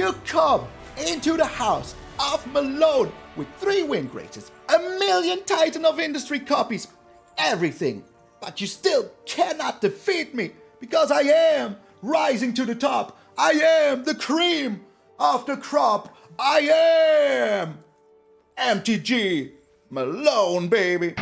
You come into the house of Malone with 3 win races, 1,000,000 Titan of Industry copies, everything. But you still cannot defeat me because I am rising to the top. I am the cream of the crop. I am MTG Malone, baby.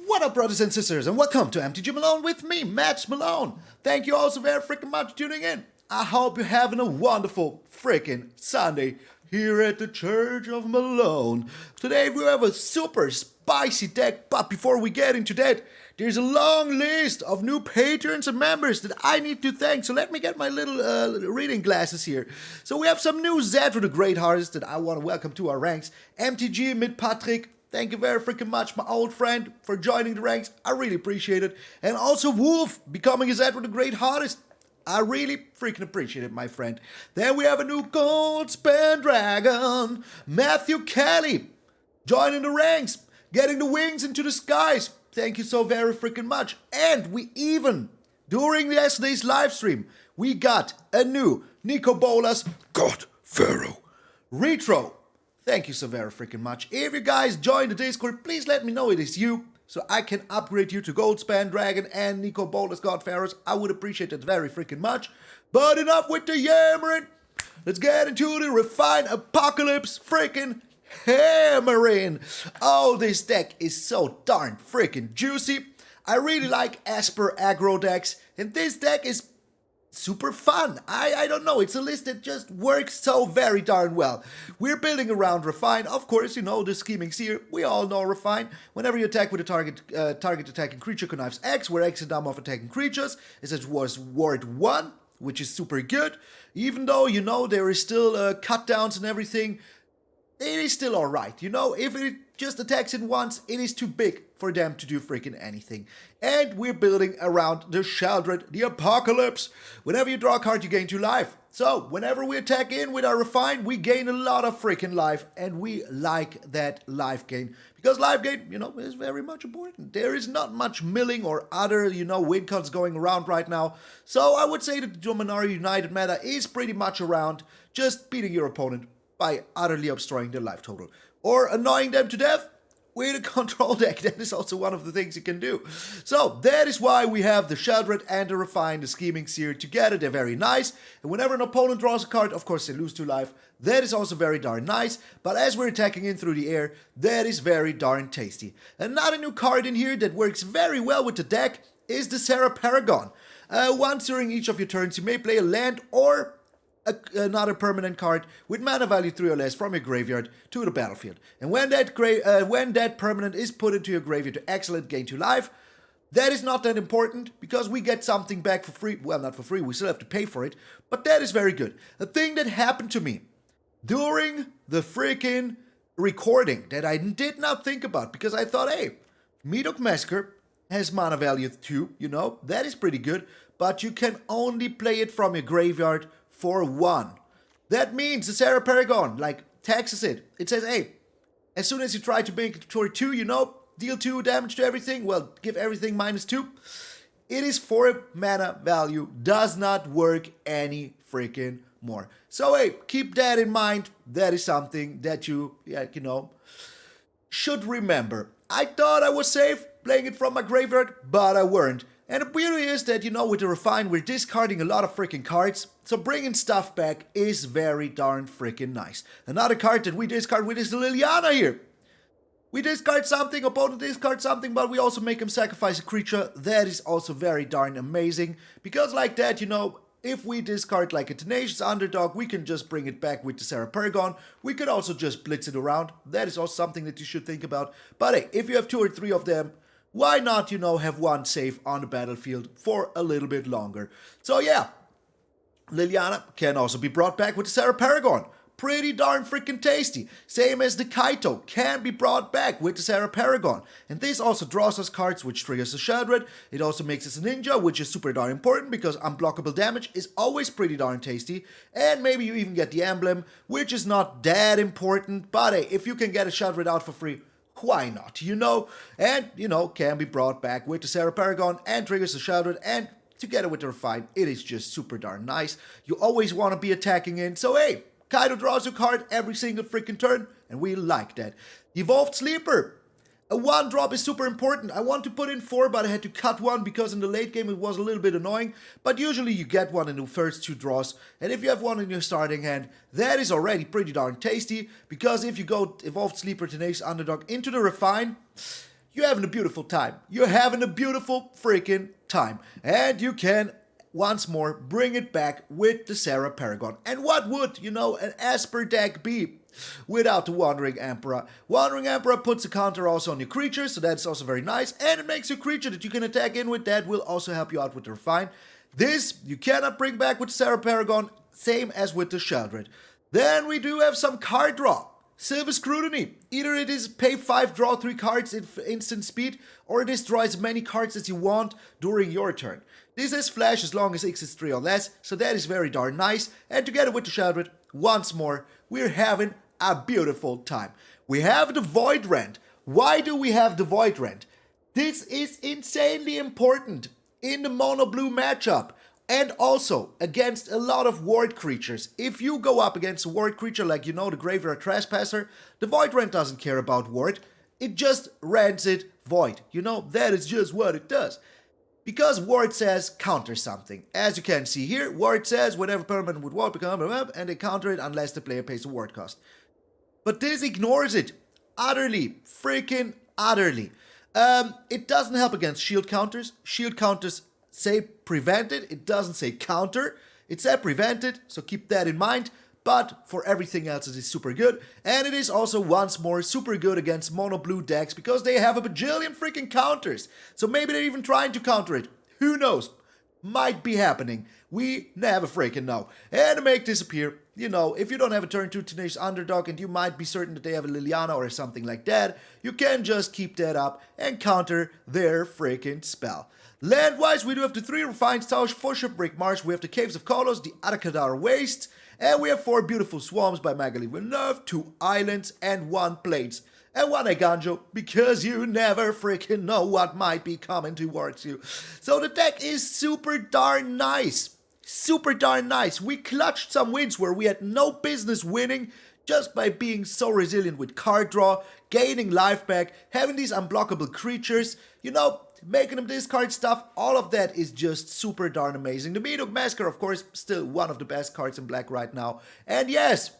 What up, brothers and sisters, and welcome to MTG Malone with me, Match Malone. Thank you all so very freaking much for tuning in. I hope you're having a wonderful freaking Sunday here at the Church of Malone. Today we have a super spicy deck, but before we get into that, there's a long list of new patrons and members that I need to thank. So let me get my little reading glasses here. So we have some new Zed the Great Hearts that I want to welcome to our ranks. MTG McPatrick. Thank you very freaking much, my old friend, for joining the ranks. I really appreciate it. And also Wolf, becoming his Edward the Great Hardest. I really freaking appreciate it, my friend. Then we have a new Goldspan Dragon, Matthew Kelly, joining the ranks, getting the wings into the skies. Thank you so very freaking much. And we even, during yesterday's live stream, we got a new Nico Bolas God Pharaoh Retro. Thank you so very freaking much. If you guys join the Discord, please let me know it is you, so I can upgrade you to Goldspan Dragon and Nico Bolas God Pharaohs. I would appreciate it very freaking much. But enough with the yammering. Let's get into the Raffines Apocolypse freaking hammering. Oh, this deck is so darn freaking juicy. I really like ESPER Aggro decks, and this deck is super fun. I don't know, it's a list that just works so very darn well. We're building around Raffine, of course, you know, the scheming Seer. We all know Raffine. Whenever you attack with a target attacking creature connives X, where X is the number of attacking creatures, it was ward 1, which is super good. Even though, you know, there is still cut downs and everything, it is still alright, you know. If it just attacks it once, it is too big for them to do freaking anything. And we're building around the Sheoldred, the Apocalypse. Whenever you draw a card, you gain 2 life. So, whenever we attack in with our Raffine, we gain a lot of freaking life, and we like that life gain. Because life gain, you know, is very much important. There is not much milling or other, you know, win cons going around right now. So, I would say that the Dominaria United meta is pretty much around just beating your opponent by utterly destroying their life total. Or annoying them to death with a control deck. That is also one of the things you can do. So that is why we have the Sheoldred and the Raffine, the scheming Seer together. They're very nice. And whenever an opponent draws a card, of course they lose 2 life. That is also very darn nice. But as we're attacking in through the air, that is very darn tasty. Another new card in here that works very well with the deck is the Serra Paragon. Once during each of your turns, you may play a land or another permanent card with mana value 3 or less from your graveyard to the battlefield. And when that permanent is put into your graveyard to excellent gain 2 life, that is not that important because we get something back for free. Well, not for free, we still have to pay for it, but that is very good. A thing that happened to me during the freaking recording that I did not think about because I thought, hey, Meathook Massacre has mana value 2, you know, that is pretty good, but you can only play it from your graveyard for 1. That means the Serra Paragon, like, taxes it. It says, hey, as soon as you try to make it for 2, you know, deal 2 damage to everything, well, give everything -2. It is 4 mana value, does not work any freaking more. So, hey, keep that in mind. That is something that you, you know, should remember. I thought I was safe playing it from my graveyard, but I weren't. And the beauty is that, you know, with the Raffine, we're discarding a lot of freaking cards, so bringing stuff back is very darn freaking nice. Another card that we discard with is the Liliana here. We discard something, opponent discards something, but we also make him sacrifice a creature. That is also very darn amazing, because like that, you know, if we discard like a Tenacious Underdog, we can just bring it back with the Serra Paragon. We could also just blitz it around. That is also something that you should think about. But hey, if you have 2 or 3 of them, why not, you know, have 1 safe on the battlefield for a little bit longer? So yeah, Liliana can also be brought back with the Serra Paragon. Pretty darn freaking tasty. Same as the Kaito can be brought back with the Serra Paragon. And this also draws us cards which triggers the Sheoldred. It also makes us a ninja, which is super darn important because unblockable damage is always pretty darn tasty. And maybe you even get the emblem, which is not that important. But hey, if you can get a Sheoldred out for free, why not, you know? And, you know, can be brought back with the Serra Paragon and triggers the Sheoldred, and together with the Raffine, it is just super darn nice. You always want to be attacking in, so hey, Kaito draws a card every single freaking turn, and we like that. Evolved Sleeper. A 1-drop is super important. I want to put in 4, but I had to cut 1 because in the late game it was a little bit annoying. But usually you get 1 in the first 2 draws. And if you have 1 in your starting hand, that is already pretty darn tasty. Because if you go Evolved Sleeper, Tenacious Underdog into the Raffine, you're having a beautiful time. You're having a beautiful freaking time. And you can, once more, bring it back with the Serra Paragon. And what would, you know, an ESPER deck be without the Wandering Emperor? Wandering Emperor puts a counter also on your creatures, so that's also very nice. And it makes your creature that you can attack in with that will also help you out with the Raffine. This you cannot bring back with Serra Paragon, same as with the Sheoldred. Then we do have some card draw. Silver Scrutiny. Either it is pay 5, draw 3 cards in instant speed, or it is draw as many cards as you want during your turn. This is flash as long as X is 3 or less, so that is very darn nice. And together with the Sheoldred, once more, we're having a beautiful time. We have the Void Rend. Why do we have the Void Rend? This is insanely important in the mono blue matchup. And also against a lot of ward creatures. If you go up against a ward creature like, you know, the Graveyard Trespasser, the Void Rend doesn't care about ward. It just rends it void. You know, that is just what it does. Because ward says counter something. As you can see here, ward says whatever permanent would ward become and they counter it unless the player pays a ward cost. But this ignores it. Utterly. Freaking utterly. It doesn't help against shield counters. Shield counters say prevent it. It doesn't say counter. It said prevent it, so keep that in mind. But for everything else, it is super good. And it is also, once more, super good against mono blue decks because they have a bajillion freaking counters. So maybe they're even trying to counter it. Who knows? Might be happening. We never freaking know. And to make this appear, you know, if you don't have a turn 2 Tenacious Underdog and you might be certain that they have a Liliana or something like that, you can just keep that up and counter their freaking spell. Land-wise, we do have the 3 Raffines Towers for Shipwreck Marsh, we have the Caves of Koilos, the Adarkar Wastes, and we have 4 beautiful Swarms by Magali Villeneuve, 2 Islands, and 1 Plains, and 1 Eiganjo, because you never freaking know what might be coming towards you. So the deck is super darn nice. Super darn nice. We clutched some wins where we had no business winning, just by being so resilient with card draw, gaining life back, having these unblockable creatures, you know, making them discard stuff, all of that is just super darn amazing. The Meathook Massacre, of course, still one of the best cards in black right now. And yes,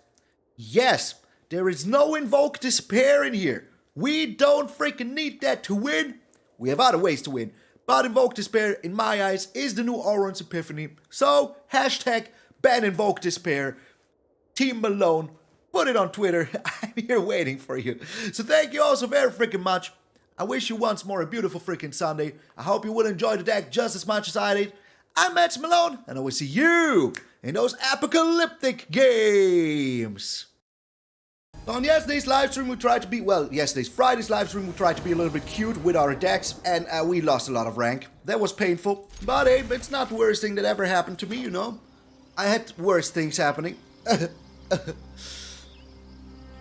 there is no Invoke Despair in here. We don't freaking need that to win. We have other ways to win. But Invoke Despair, in my eyes, is the new Auron's Epiphany. So, hashtag ban Invoke Despair. Team Malone. Put it on Twitter. I'm here waiting for you. So thank you all so very freaking much. I wish you once more a beautiful freaking Sunday. I hope you will enjoy the deck just as much as I did. I'm MTG Malone, and I will see you in those apocalyptic games. On yesterday's live stream, we tried to be, Friday's live stream, we tried to be a little bit cute with our decks, and we lost a lot of rank. That was painful, but hey, it's not the worst thing that ever happened to me, you know. I had worse things happening.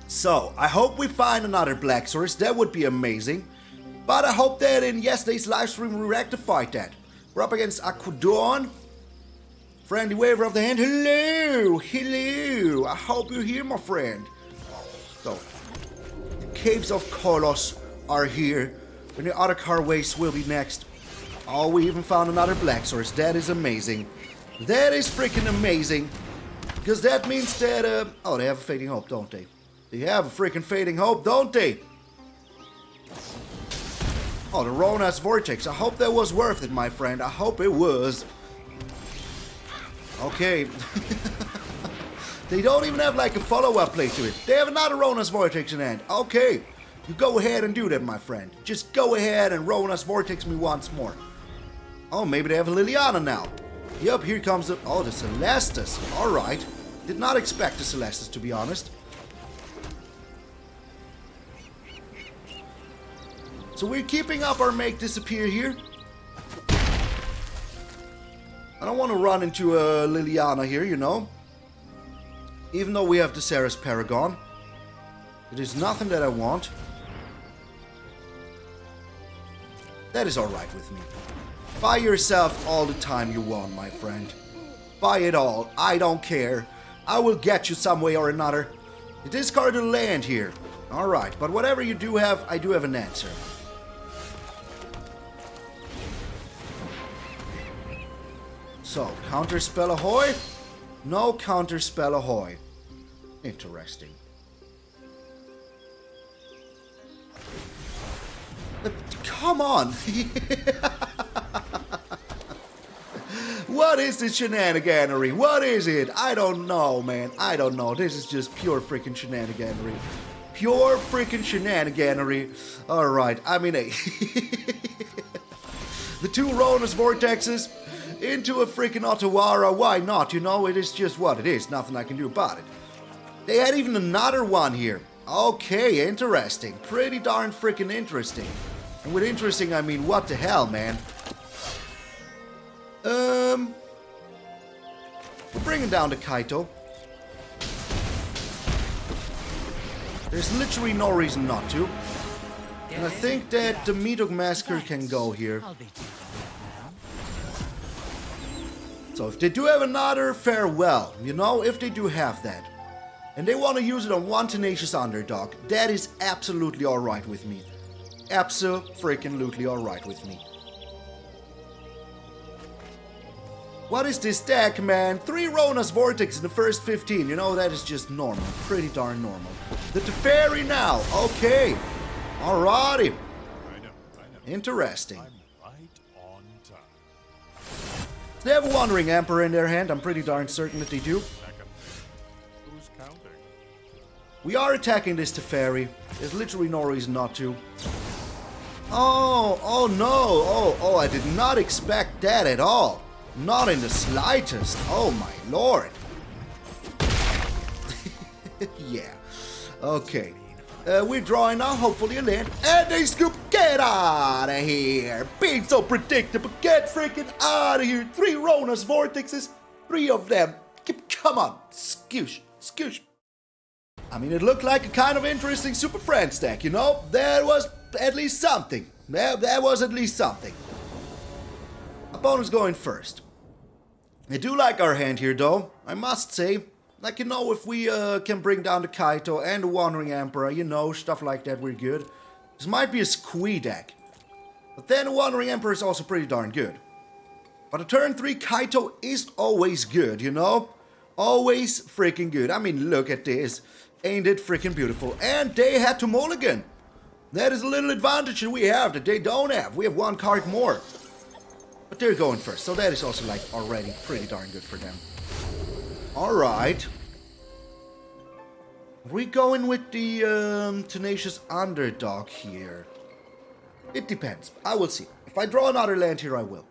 So, I hope we find another Black Source, that would be amazing. But I hope that in yesterday's live stream we rectified that. We're up against Aquadon. Friendly waiver of the hand. Hello. I hope you're here, my friend. So, the Caves of Koilos are here. And the Adarkar Wastes will be next. Oh, we even found another Black Source. That is amazing. That is freaking amazing. Because that means that, oh, they have a Fading Hope, don't they? They have a freaking Fading Hope, don't they? Oh, the Rona's Vortex. I hope that was worth it, my friend. I hope it was. Okay. They don't even have like a follow-up play to it. They have another Rona's Vortex in hand. Okay. You go ahead and do that, my friend. Just go ahead and Rona's Vortex me once more. Oh, maybe they have a Liliana now. Yup, here comes the... Oh, the Celestus. Alright. Did not expect the Celestus, to be honest. So we're keeping up our Make Disappear here. I don't want to run into a Liliana here, you know. Even though we have the Serra Paragon. It is nothing that I want. That is alright with me. Buy yourself all the time you want, my friend. Buy it all. I don't care. I will get you some way or another. You discarded a land here. Alright, but whatever you do have, I do have an answer. So, counterspell ahoy? No counterspell ahoy. Interesting. Come on! What is this shenaniganery? What is it? I don't know, man. I don't know. This is just pure freaking shenaniganery. Pure freaking shenaniganery. Alright, I mean, hey. The 2 Ronus Vortexes into a freaking Otawara. Why not? You know, it is just what it is. Nothing I can do about it. They had even another one here. Okay, interesting. Pretty darn freaking interesting. And with interesting, I mean, what the hell, man? We're bringing down the Kaito. There's literally no reason not to. And I think that the Meathook Massacre can go here. So if they do have another farewell, you know, if they do have that, and they want to use it on one Tenacious Underdog, that is absolutely alright with me. Abso-freaking-lutely alright with me. What is this deck, man? 3 Ronus Vortex in the first 15. You know, that is just normal. Pretty darn normal. The Teferi now. Okay. Alrighty. I know. Interesting. I'm right on time. They have a Wandering Emperor in their hand. I'm pretty darn certain that they do. Who's counting? We are attacking this Teferi. There's literally no reason not to. Oh no. Oh, I did not expect that at all. Not in the slightest. Oh my lord. Yeah. Okay. We're drawing now, hopefully a land. And they scoop. Get out of here. Being so predictable. Get freaking out of here. 3 Ronus Vortexes. 3 of them. Come on. Skoosh. Skoosh. I mean, it looked like a kind of interesting Super Friends deck, you know? That was at least something. That was at least something. Opponent's going first. I do like our hand here, though, I must say. Like, you know, if we can bring down the Kaito and the Wandering Emperor, you know, stuff like that, we're good. This might be a squee deck. But then the Wandering Emperor is also pretty darn good. But a turn 3 Kaito is always good, you know? Always freaking good. I mean, look at this. Ain't it freaking beautiful? And they had to mulligan. That is a little advantage that we have that they don't have. We have 1 card more. But they're going first, so that is also, like, already pretty darn good for them. Alright. Are we going with the Tenacious Underdog here? It depends. I will see. If I draw another land here, I will.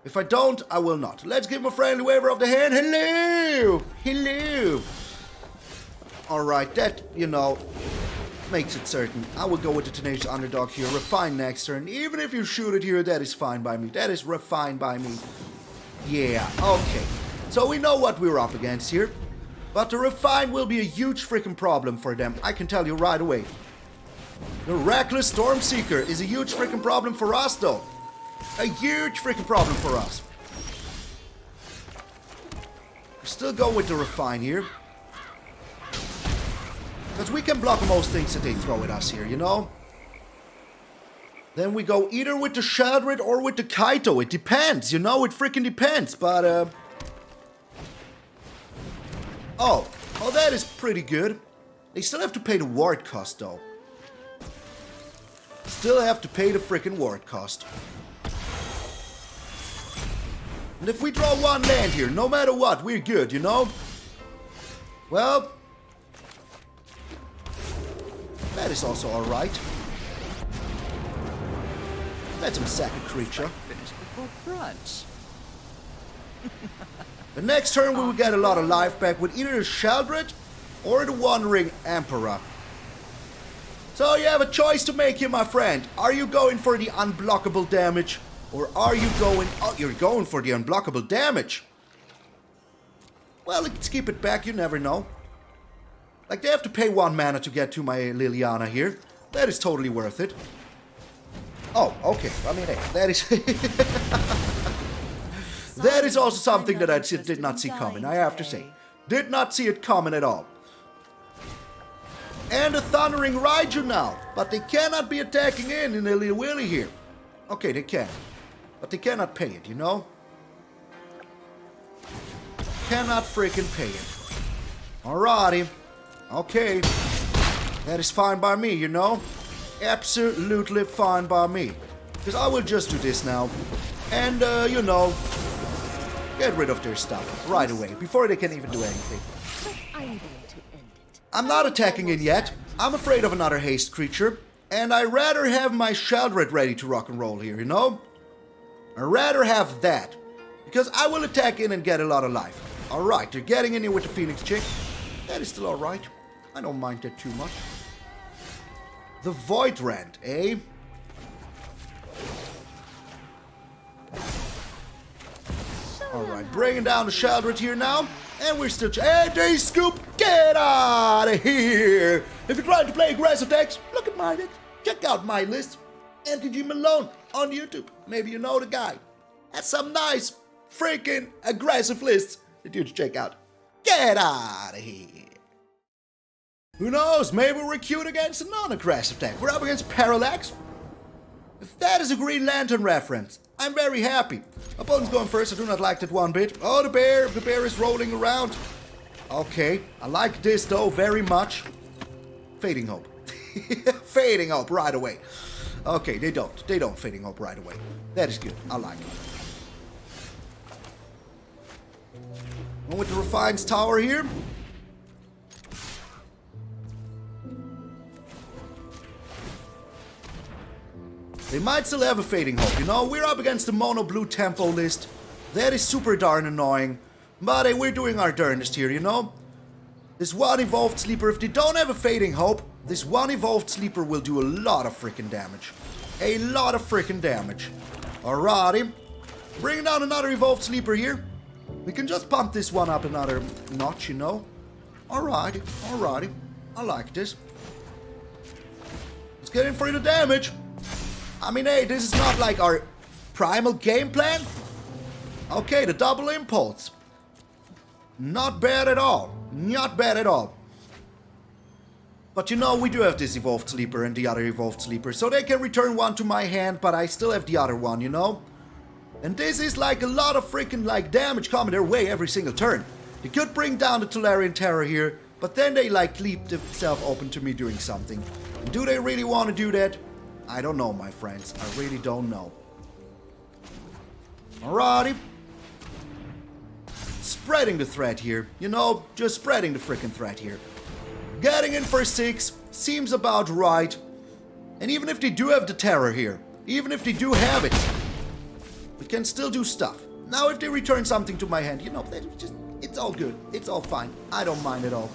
If I don't, I will not. Let's give him a friendly waiver of the hand. Hello! Hello! Alright, that, you know, makes it certain. I will go with the Tenacious Underdog here. Raffine next turn. Even if you shoot it here, that is fine by me. That is Raffine by me. Yeah, okay. So we know what we're up against here. But the Raffine will be a huge freaking problem for them. I can tell you right away. The Reckless Stormseeker is a huge freaking problem for us, though. A huge freaking problem for us. We're still going with the Raffine here. Because we can block most things that they throw at us here, you know? Then we go either with the Sheoldred or with the Kaito. It depends, you know? It freaking depends, but, Oh, that is pretty good. They still have to pay the ward cost, though. Still have to pay the freaking ward cost. And if we draw 1 land here, no matter what, we're good, you know? Well... that is also alright. Let him sack a creature. Finished before brunch. The next turn we will get a lot of life back with either the Sheoldred or the Wandering Emperor. So you have a choice to make here, my friend. Are you going for the unblockable damage? Or are you going... oh, you're going for the unblockable damage. Well, let's keep it back, you never know. Like, they have to pay 1 mana to get to my Liliana here. That is totally worth it. Oh, okay. I mean, hey, that is... that is also something that I did not see coming, I have to say. Did not see it coming at all. And a Thundering Raiju now. But they cannot be attacking in a little willy here. Okay, they can. But they cannot pay it, you know? Cannot freaking pay it. Alrighty. Okay. That is fine by me, you know? Absolutely fine by me. Because I will just do this now. And, you know, get rid of their stuff right away. Before they can even do anything. I'm not attacking in yet. I'm afraid of another haste creature. And I rather have my Sheoldred ready to rock and roll here, you know? I rather have that. Because I will attack in and get a lot of life. Alright, they're getting in here with the Phoenix chick. That is still alright. I don't mind that too much. The Void Rend, eh? Alright, bringing down the Sheoldred here now. And we're still... Hey, they scoop! Get out of here! If you're trying to play aggressive decks, look at my deck. Check out my list. MTG Malone on YouTube. Maybe you know the guy. That's some nice freaking aggressive lists that you should check out. Get out of here! Who knows? Maybe we're cute against a non-aggressive deck. We're up against Parallax. If that is a Green Lantern reference, I'm very happy. Opponent's going first. I do not like that one bit. Oh, the bear. The bear is rolling around. Okay. I like this, though, very much. Fading Hope. Fading Hope right away. Okay, they don't. They don't Fading Hope right away. That is good. I like it. One with the Raffines Tower here. They might still have a Fading Hope, you know? We're up against the mono blue tempo list. That is super darn annoying. But hey, we're doing our darnest here, you know? This one Evolved Sleeper, if they don't have a Fading Hope, this one Evolved Sleeper will do a lot of freaking damage. A lot of freaking damage. Alrighty. Bringing down another Evolved Sleeper here. We can just pump this one up another notch, you know? Alrighty, alrighty. I like this. Let's get in for the damage. I mean, hey, this is not like our primal game plan. Okay, the double impulse. Not bad at all. Not bad at all. But you know, we do have this Evolved Sleeper and the other Evolved Sleeper, so they can return one to my hand, but I still have the other one, you know? And this is like a lot of freaking like damage coming their way every single turn. They could bring down the Tolarian Terror here, but then they like leap themselves open to me doing something. And do they really want to do that? I don't know, my friends. I really don't know. Alrighty. Spreading the threat here. You know, just spreading the freaking threat here. Getting in for 6 seems about right. And even if they do have the terror here, even if they do have it, we can still do stuff. Now if they return something to my hand, you know, it's all good. It's all fine. I don't mind at all.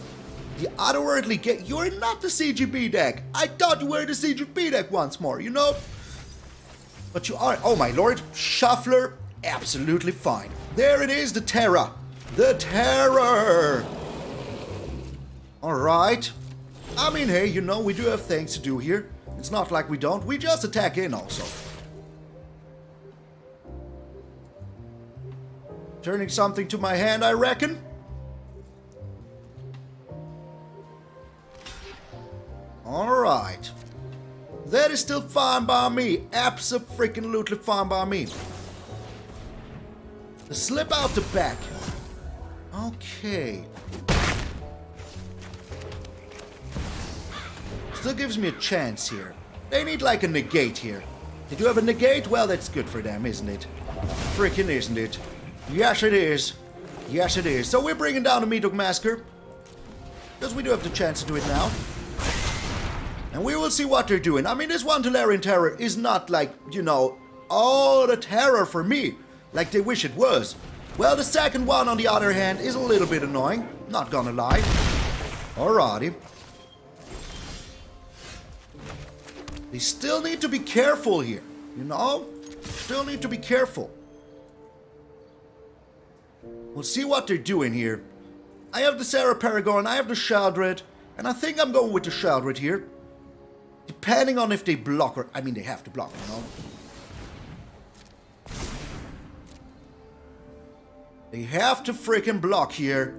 The otherworldly get. You're not the CGB deck. I thought you were the CGB deck once more, you know? But you are. Oh my lord. Shuffler. Absolutely fine. There it is, the Terror. The Terror. Alright. I mean, hey, you know, we do have things to do here. It's not like we don't. We just attack in also. Turning something to my hand, I reckon. Alright. That is still fine by me. Abso-freaking-lutely fine by me. Slip out the back. Okay. Still gives me a chance here. They need like a negate here. Did you have a negate? Well, that's good for them, isn't it? Freaking isn't it? Yes, it is. Yes, it is. So we're bringing down the Meathook Massacre. Because we do have the chance to do it now. And we will see what they're doing. I mean, this one Tolarian Terror is not like, you know, all the terror for me, like they wish it was. Well, the second one, on the other hand, is a little bit annoying. Not gonna lie. Alrighty. They still need to be careful here, you know? Still need to be careful. We'll see what they're doing here. I have the Serra Paragon, I have the Sheoldred, and I think I'm going with the Sheoldred here. Depending on if they block or... I mean, they have to block, you know? They have to freaking block here.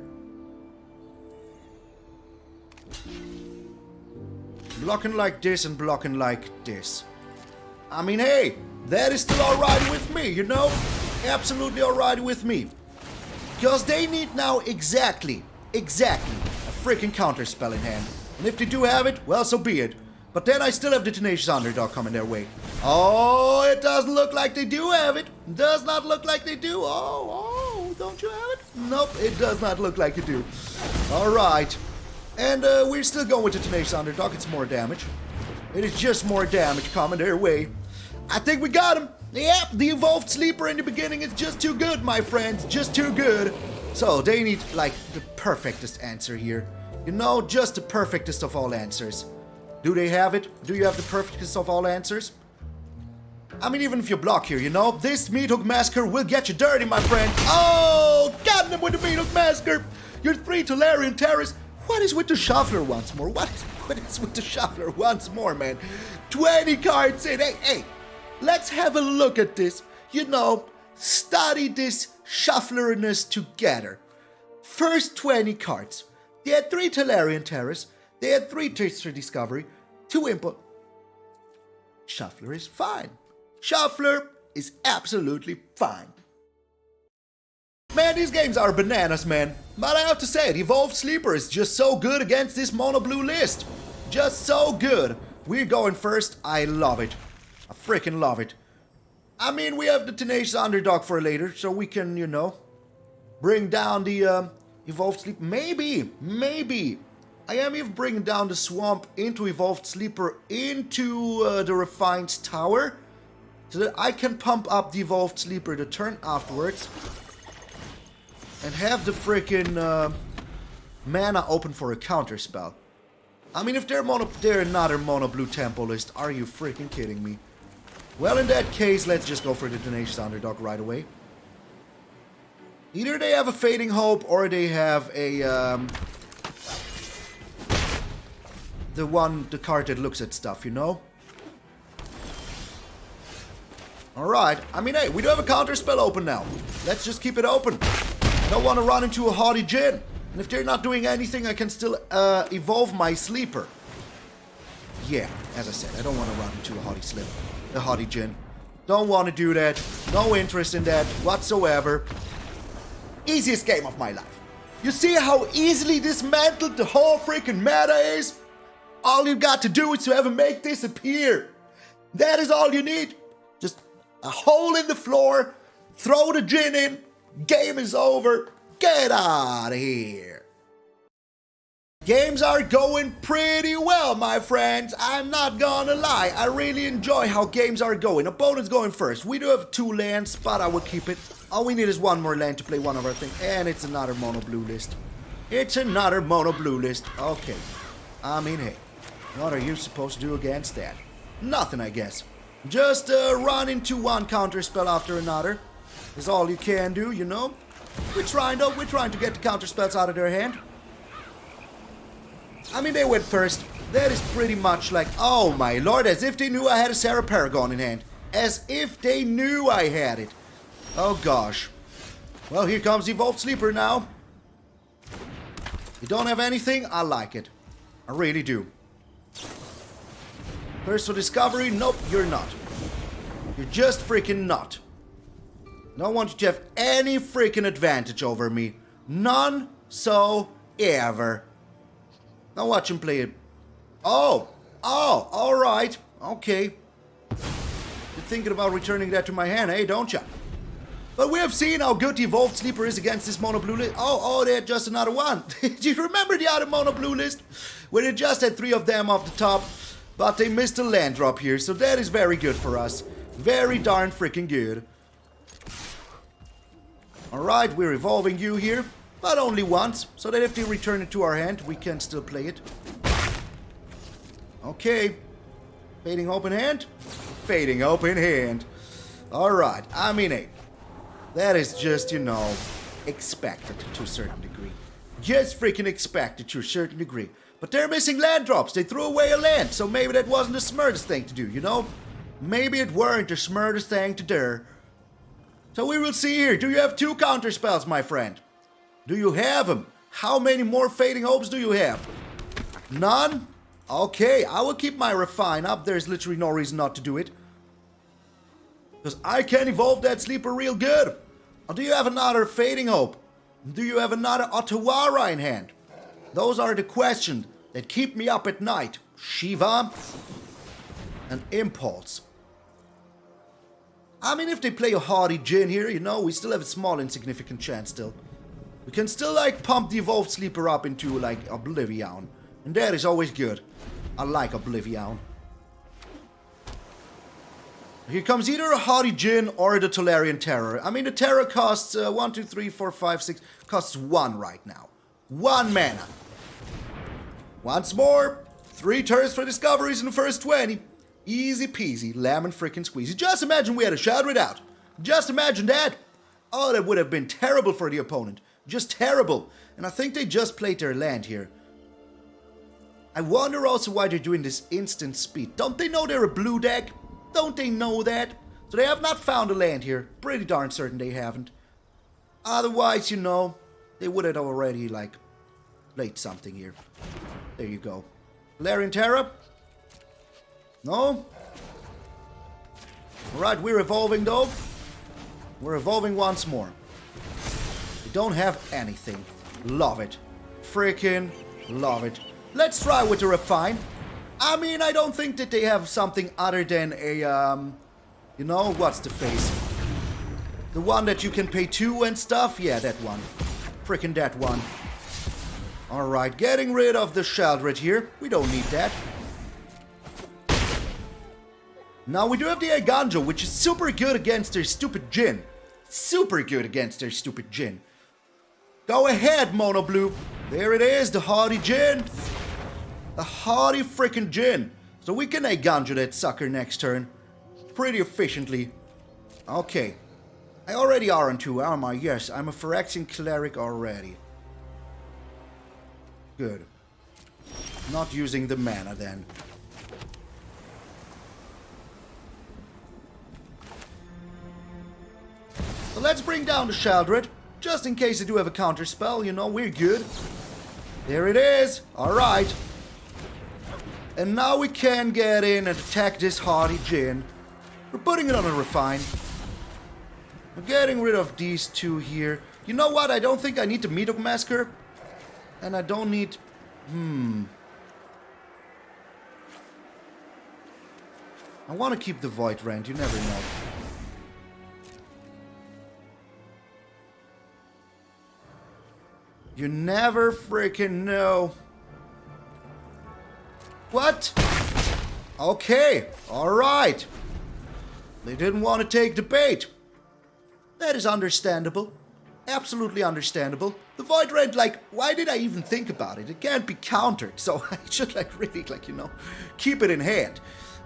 Blocking like this and blocking like this. I mean, hey, that is still alright with me, you know? Absolutely alright with me. Because they need now exactly a freaking counterspell in hand. And if they do have it, well, so be it. But then I still have the Tenacious Underdog coming their way. Oh, it doesn't look like they do have it. Does not look like they do. Oh, don't you have it? Nope, it does not look like you do. Alright. And we're still going with the Tenacious Underdog. It's more damage. It is just more damage coming their way. I think we got him. Yep, the Evolved Sleeper in the beginning is just too good, my friends. Just too good. So they need, like, the perfectest answer here. You know, just the perfectest of all answers. Do they have it? Do you have the perfectest of all answers? I mean, even if you block here, you know, this Meathook Massacre will get you dirty, my friend. Oh, got him with the Meathook Massacre. Your 3 Tolarian Terrors. What is with the Shuffler once more? What is with the Shuffler once more, man? 20 cards in. Hey, let's have a look at this. You know, study this shufflerness together. First 20 cards. They had 3 Tolarian Terrors. They had 3 Taster Discovery, 2 Input. Shuffler is fine. Shuffler is absolutely fine. Man, these games are bananas, man. But I have to say, the Evolved Sleeper is just so good against this mono blue list. Just so good. We're going first. I love it. I freaking love it. I mean, we have the Tenacious Underdog for later, so we can, you know, bring down the Evolved Sleep. Maybe. I am even bringing down the Swamp into Evolved Sleeper into the Raffines Tower, so that I can pump up the Evolved Sleeper the turn afterwards. And have the freaking mana open for a counter spell. I mean, if they're another mono blue tempo list, are you freaking kidding me? Well, in that case, let's just go for the Tenacious Underdog right away. Either they have a Fading Hope or they have a the card that looks at stuff, you know? Alright, I mean, hey, we do have a counter spell open now. Let's just keep it open. I don't want to run into a Haughty Djinn. And if they're not doing anything, I can still evolve my Sleeper. Yeah, as I said, I don't want to run into a Haughty Djinn. Don't want to do that. No interest in that whatsoever. Easiest game of my life. You see how easily dismantled the whole freaking meta is? All you got to do is to ever make this appear. That is all you need. Just a hole in the floor, throw the Djinn in, game is over, get out of here. Games are going pretty well, my friends. I'm not gonna lie. I really enjoy how games are going. Opponent's going first. We do have 2 lands, but I will keep it. All we need is 1 more land to play one of our things. And it's another mono blue list. It's another mono blue list. Okay. I mean, hey. What are you supposed to do against that? Nothing, I guess. Just run into one counter spell after another. Is all you can do, you know? We're trying to get the counter spells out of their hand. I mean, they went first. That is pretty much like, oh my lord, as if they knew I had a Serra Paragon in hand. As if they knew I had it. Oh gosh. Well, here comes Evolved Sleeper now. You don't have anything? I like it. I really do. First for Discovery? Nope, you're not. You're just freaking not. Don't want you to have any freaking advantage over me. None so ever. Now watch him play it. Oh, alright. Okay. You're thinking about returning that to my hand, eh, don't ya? But we have seen how good the Evolved Sleeper is against this mono blue list. Oh, they had just another one. Do you remember the other mono blue list? Where they just had 3 of them off the top, but they missed a land drop here, so that is very good for us. Very darn freaking good. Alright, we're evolving you here, but only once, so that if they return it to our hand, we can still play it. Okay. Fading open hand? Fading open hand. Alright, I mean, hey. That is just, you know, expected to a certain degree. Just freaking expected to a certain degree. But they're missing land drops. They threw away a land, so maybe that wasn't the smartest thing to do, you know? Maybe it weren't the smartest thing to do. So we will see here. Do you have 2 counter spells, my friend? Do you have them? How many more Fading Hopes do you have? None? Okay, I will keep my Raffine up. There's literally no reason not to do it. Because I can evolve that sleeper real good. Or do you have another Fading Hope? Do you have another Ottawara in hand? Those are the questions that keep me up at night. Shiva and Impulse. I mean, if they play a Haughty Djinn here, you know, we still have a small insignificant chance still. We can still, like, pump the Evolved Sleeper up into, like, Oblivion. And that is always good. I like Oblivion. Here comes either a Haughty Djinn or the Tolarian Terror. I mean, the Terror costs 1, 2, 3, 4, 5, 6. Costs 1 right now. 1 mana. Once more. 3 turns for discoveries in the first 20. Easy peasy, lemon frickin' squeezy. Just imagine we had a Sheoldred out. Just imagine that. Oh, that would have been terrible for the opponent. Just terrible. And I think they just played their land here. I wonder also why they're doing this instant speed. Don't they know they're a blue deck? Don't they know that? So they have not found a land here. Pretty darn certain they haven't. Otherwise, you know, they would have already, like, played something here. There you go. Larian Terra? No? Alright, we're evolving though. We're evolving once more. We don't have anything. Love it. Freaking love it. Let's try with the Raffine. I mean, I don't think that they have something other than a, you know, what's the face? The one that you can pay 2 and stuff? Yeah, that one. Freaking that one. Alright, getting rid of the Sheoldred here. We don't need that. Now we do have the Eiganjo, which is super good against their stupid Djinn. Super good against their stupid Djinn. Go ahead, Mono Blue. There it is, the Haughty Djinn. The Haughty frickin' Djinn. So we can Eiganjo that sucker next turn. Pretty efficiently. Okay. I already are on 2, am I? Yes, I'm a Phyrexian Cleric already. Good. Not using the mana then. So let's bring down the Sheoldred. Just in case they do have a counter spell, you know, we're good. There it is. Alright. And now we can get in and attack this Haughty Djinn. We're putting it on a Raffine. We're getting rid of these 2 here. You know what? I don't think I need the Meathook Massacre. And I don't need... I want to keep the Void Rend. You never know. You never freaking know. What? Okay, alright. They didn't want to take the bait. That is understandable. Absolutely understandable. The Void Rend, like, why did I even think about it? It can't be countered, so I should, like, really, like, you know, keep it in hand.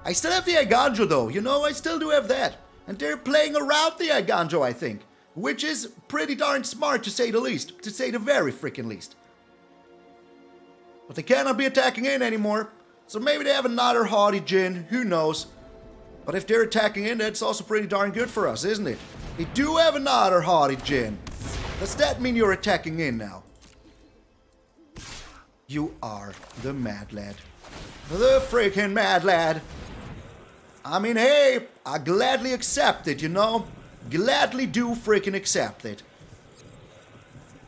I still have the Eiganjo, though, you know, I still do have that. And they're playing around the Eiganjo, I think. Which is pretty darn smart, to say the least. To say the very freaking least. But they cannot be attacking in anymore. So maybe they have another Haughty Djinn. Who knows? But if they're attacking in, that's also pretty darn good for us, isn't it? They do have another Haughty Djinn. Does that mean you're attacking in now? You are the mad lad. The freaking mad lad. I mean, hey, I gladly accept it, you know? Gladly do freaking accept it.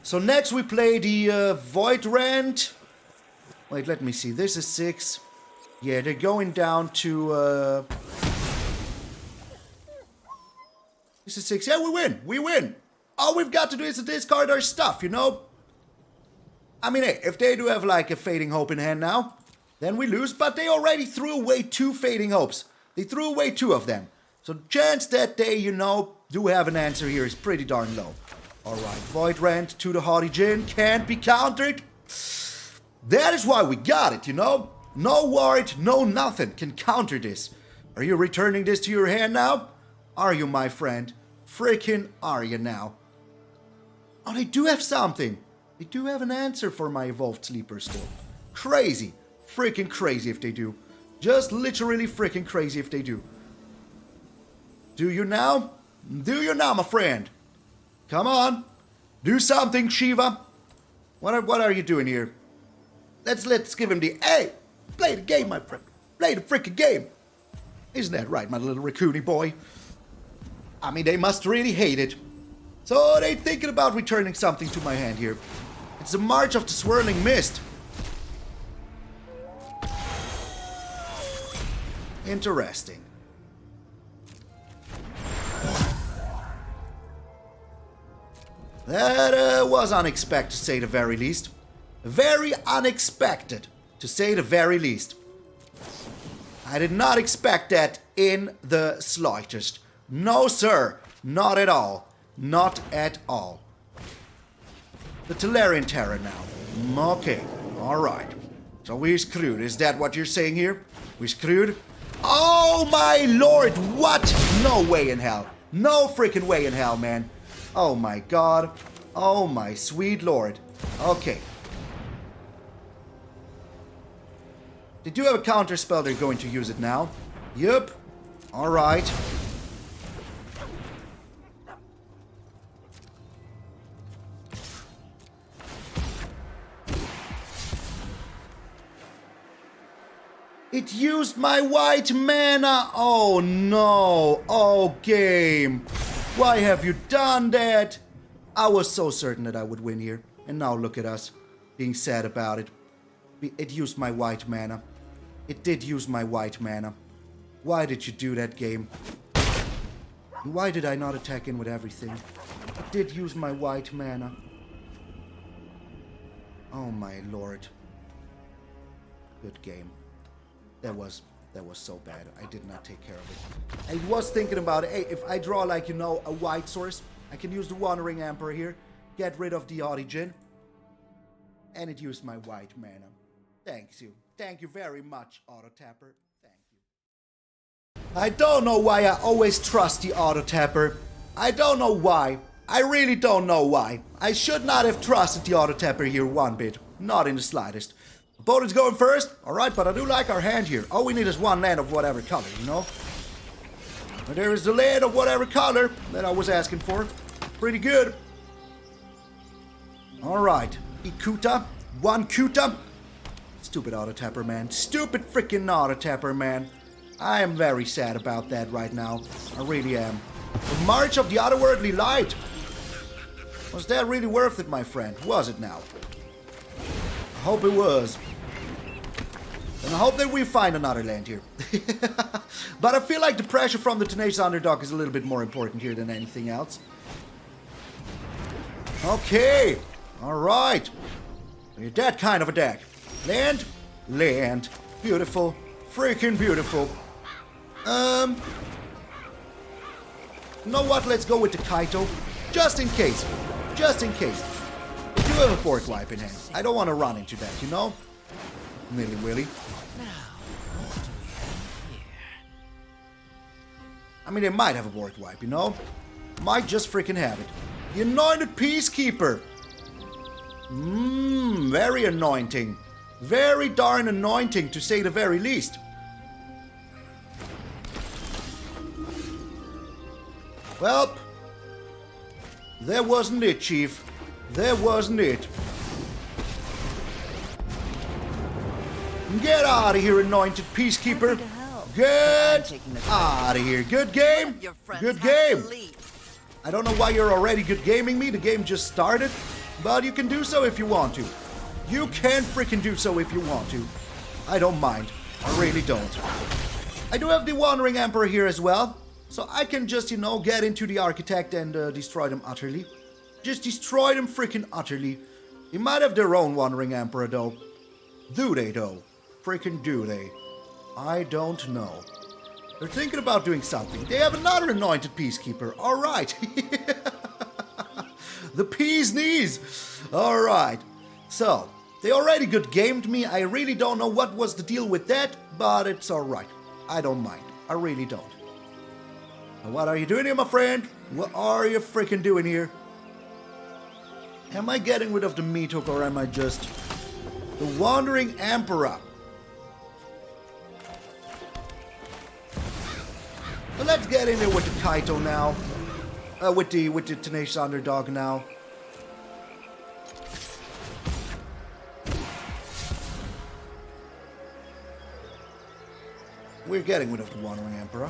So next we play the Void Rend. Wait, let me see. This is 6. Yeah, they're going down to... This is 6. Yeah, we win. We win. All we've got to do is to discard our stuff, you know? I mean, hey, if they do have like a Fading Hope in hand now, then we lose. But they already threw away 2 Fading Hopes. They threw away 2 of them. So the chance that they, you know, do have an answer here is pretty darn low. Alright, Void Rend to the Haughty Djinn. Can't be countered. That is why we got it, you know? No ward, no nothing can counter this. Are you returning this to your hand now? Are you, my friend? Freaking are you now? Oh, they do have something. They do have an answer for my Evolved Sleeper score. Crazy. Freaking crazy if they do. Just literally freaking crazy if they do. Do you now? Do you now, my friend? Come on. Do something, Shiva. What are you doing here? Let's give him the... Hey! Play the game, my friend. Play the freaking game. Isn't that right, my little raccoony boy? I mean, they must really hate it. So they're thinking about returning something to my hand here. It's the March of the Swirling Mist. Interesting. That was unexpected, to say the very least. Very unexpected, to say the very least. I did not expect that in the slightest. No, sir. Not at all. Not at all. The Tolarian Terror now. Okay. Alright. So we're screwed. Is that what you're saying here? We're screwed? Oh my lord! What? No way in hell. No freaking way in hell, man. Oh my god. Oh my sweet lord. Okay. They do have a counter spell, they're going to use it now. Yup. Alright. It used my white mana! Oh no! Oh game! Why have you done that? I was so certain that I would win here. And now look at us, being sad about it. It used my white mana. It did use my white mana. Why did you do that, game? Why did I not attack in with everything? It did use my white mana. Oh my lord. Good game. That was so bad. I did not take care of it. I was thinking about, hey, if I draw like, you know, a white source, I can use the Wandering Emperor here, get rid of the Origin, and it used my white mana. Thanks you. Thank you very much, Auto Tapper. Thank you. I don't know why I always trust the Auto Tapper. I don't know why. I really don't know why. I should not have trusted the Auto Tapper here one bit. Not in the slightest. Opponent's going first. Alright, but I do like our hand here. All we need is one land of whatever color, you know? But there is the land of whatever color that I was asking for. Pretty good. Alright. Ikuta. One Kuta. Stupid Auto Tapper, man. Stupid freaking Auto Tapper, man. I am very sad about that right now. I really am. The March of the Otherworldly Light. Was that really worth it, my friend? Was it now? I hope it was. And I hope that we find another land here. But I feel like the pressure from the Tenacious Underdog is a little bit more important here than anything else. Okay. Alright. You're that kind of a deck. Land. Land. Beautiful. Freaking beautiful. You know what? Let's go with the Kaito. Just in case. Just in case. I do have a board wipe in hand. I don't want to run into that, you know? Nilly willy. I mean, they might have a board wipe, you know? Might just freaking have it. The Anointed Peacekeeper. Very anointing. Very darn anointing, to say the very least. Well, that wasn't it, Chief. That wasn't it. Get out of here, Anointed Peacekeeper. Get out of here. Good game. Good game. I don't know why you're already good gaming me. The game just started. But you can do so if you want to. You can freaking do so if you want to. I don't mind. I really don't. I do have the Wandering Emperor here as well. So I can just, you know, get into the Architect and destroy them utterly. Just destroy them freaking utterly. They might have their own Wandering Emperor though. Do they though? Freaking do they? I don't know. They're thinking about doing something. They have another Anointed Peacekeeper. Alright. The Pea's knees. Alright. So, they already good gamed me. I really don't know what was the deal with that, but it's alright. I don't mind. I really don't. Now, what are you doing here, my friend? What are you freaking doing here? Am I getting rid of the Meathook or am I just The Wandering Emperor. So let's get in there with the Kaito now. With the Tenacious Underdog now. We're getting rid of the Wandering Emperor.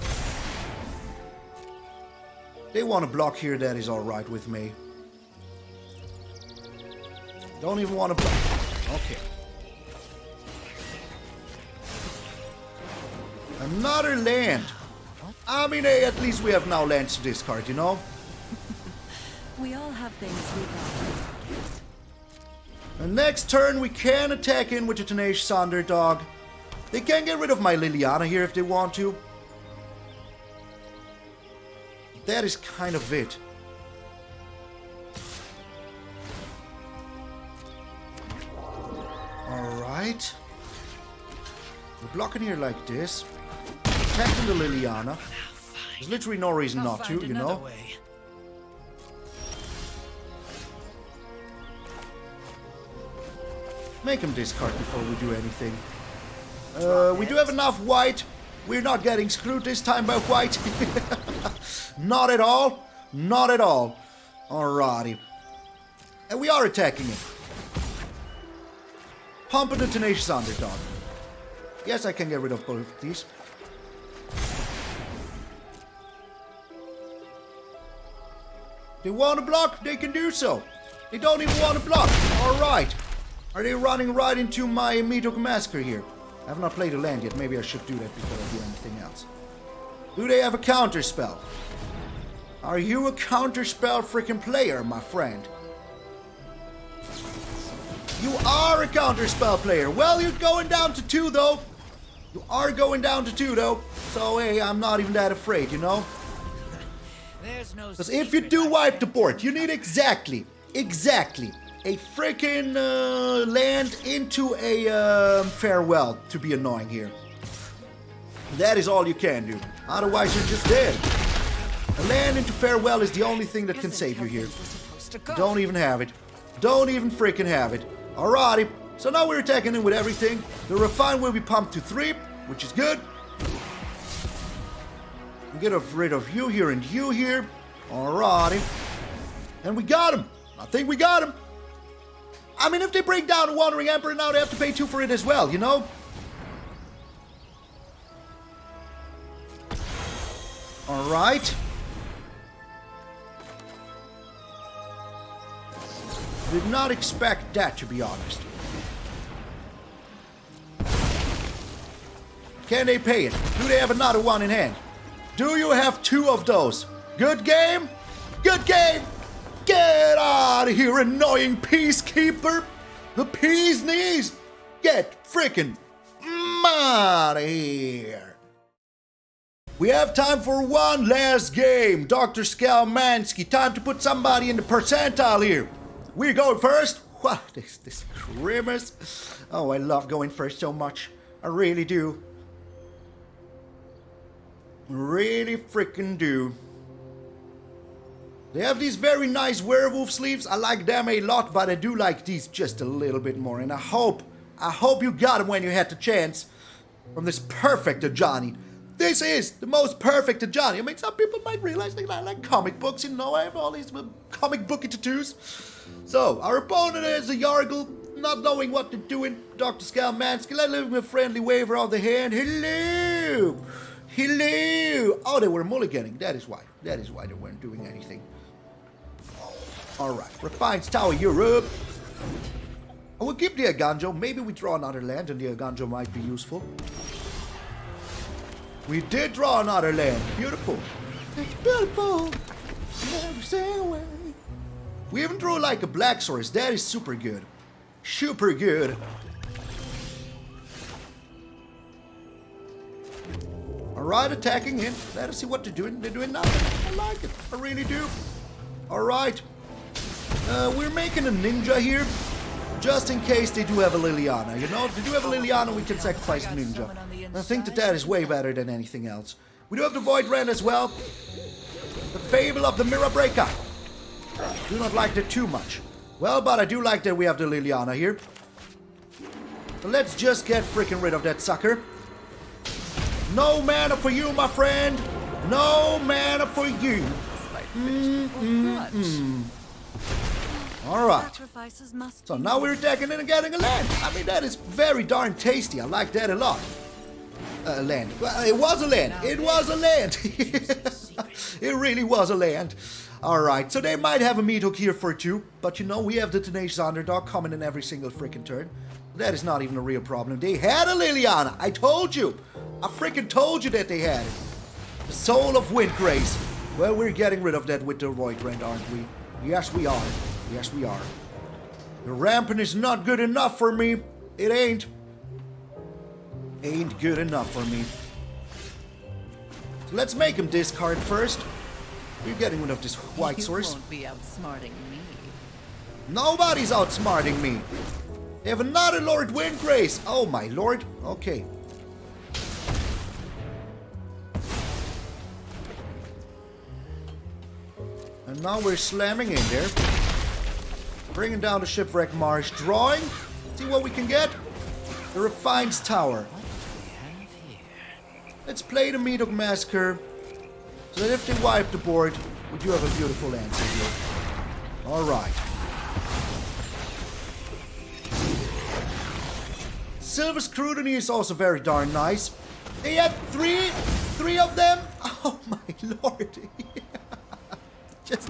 They want to block here, that is alright with me. Don't even want to block. Okay. Another land. I mean, hey, at least we have now lands to discard, you know? We all have things we got. And next turn, we can attack in with the Tenacious Underdog. They can get rid of my Liliana here if they want to. That is kind of it. Alright. We're blocking here like this. Attacking the Liliana. There's literally no reason not to, you know? Make him discard before we do anything. We do have enough white. We're not getting screwed this time by white. Not at all. Not at all. Alrighty. And we are attacking him. Pumping the Tenacious Underdog. Yes, I can get rid of both of these. They want to block, they can do so. They don't even want to block. Alright. Are they running right into my Meathook Massacre here? I have not played a land yet. Maybe I should do that before I do anything else. Do they have a counter spell? Are you a counter spell freaking player, my friend? You are a counter spell player. Well, you're going down to 2 though. You are going down to 2 though. So hey, I'm not even that afraid, you know? Because if you do wipe the board, you need exactly a freaking land into a farewell to be annoying here. That is all you can do. Otherwise, you're just dead. A land into farewell is the only thing that can save you here. Don't even have it. Don't even freaking have it. Alrighty. So now we're attacking him with everything. The Raffine will be pumped to 3, which is good. Get rid of you here and you here. Alrighty. And we got him. I think we got him. I mean, if they break down a Wandering Emperor now, they have to pay 2 for it as well, you know? Alright. Did not expect that, to be honest. Can they pay it? Do they have another one in hand? Do you have 2 of those? Good game? Good game! Get out of here, annoying peacekeeper! The peace knees! Get freaking out of here! We have time for one last game. Dr. Skalmansky, time to put somebody in the percentile here. We're going first. Wow, this grimace. Oh, I love going first so much. I really do. Really freaking do. They have these very nice werewolf sleeves. I like them a lot, but I do like these just a little bit more. And I hope you got them when you had the chance from this perfect Johnny. This is the most perfect Johnny. I mean, some people might realize that I like comic books, you know. I have all these comic booky tattoos. So, our opponent is a Yargle, not knowing what they're doing. Dr. Skalmansky, let's give him a friendly waiver of the hand. Hello! Hello! Oh, they were mulliganing. That is why. That is why they weren't doing anything. Alright, Raffine's Tower Europe. I will keep the Eiganjo. Maybe we draw another land and the Eiganjo might be useful. We did draw another land. Beautiful. It's beautiful. Never say away. We even drew like a black source. That is super good. Super good. Alright, attacking in. Let us see what they're doing. They're doing nothing. I like it. I really do. Alright. We're making a ninja here. Just in case they do have a Liliana. You know, if they do have a Liliana, we can sacrifice the ninja. I think that is way better than anything else. We do have the Void Rend as well. The Fable of the Mirror Breaker. Do not like that too much. Well, but I do like that we have the Liliana here. So let's just get freaking rid of that sucker. No mana for you, my friend. No mana for you. Alright. Sacrifices must So be now made. we're attacking and getting a land. I mean, that is very darn tasty. I like that a lot. Land. Well, it was a land. It was a land. It really was a land. Alright, so they might have a Meathook here for 2. But you know, we have the Tenacious Underdog coming in every single freaking turn. That is not even a real problem. They had a Liliana. I told you. I freaking told you that they had it. The Soul of Windgrace. Well, we're getting rid of that with the Void Rend, aren't we? Yes, we are. Yes, we are. The rampant is not good enough for me. It ain't. Ain't good enough for me. So let's make him discard first. We're getting rid of this white source. You won't be outsmarting me. Nobody's outsmarting me. They have another Lord Windgrace. Oh my lord. Okay. And now we're slamming in there. Bringing down the Shipwreck Marsh. Drawing. See what we can get. The Raffines Tower. Let's play the Meathook Massacre. So that if they wipe the board, we do have a beautiful answer here. Alright. Silver Scrutiny is also very darn nice. They had three of them? Oh my lord. Just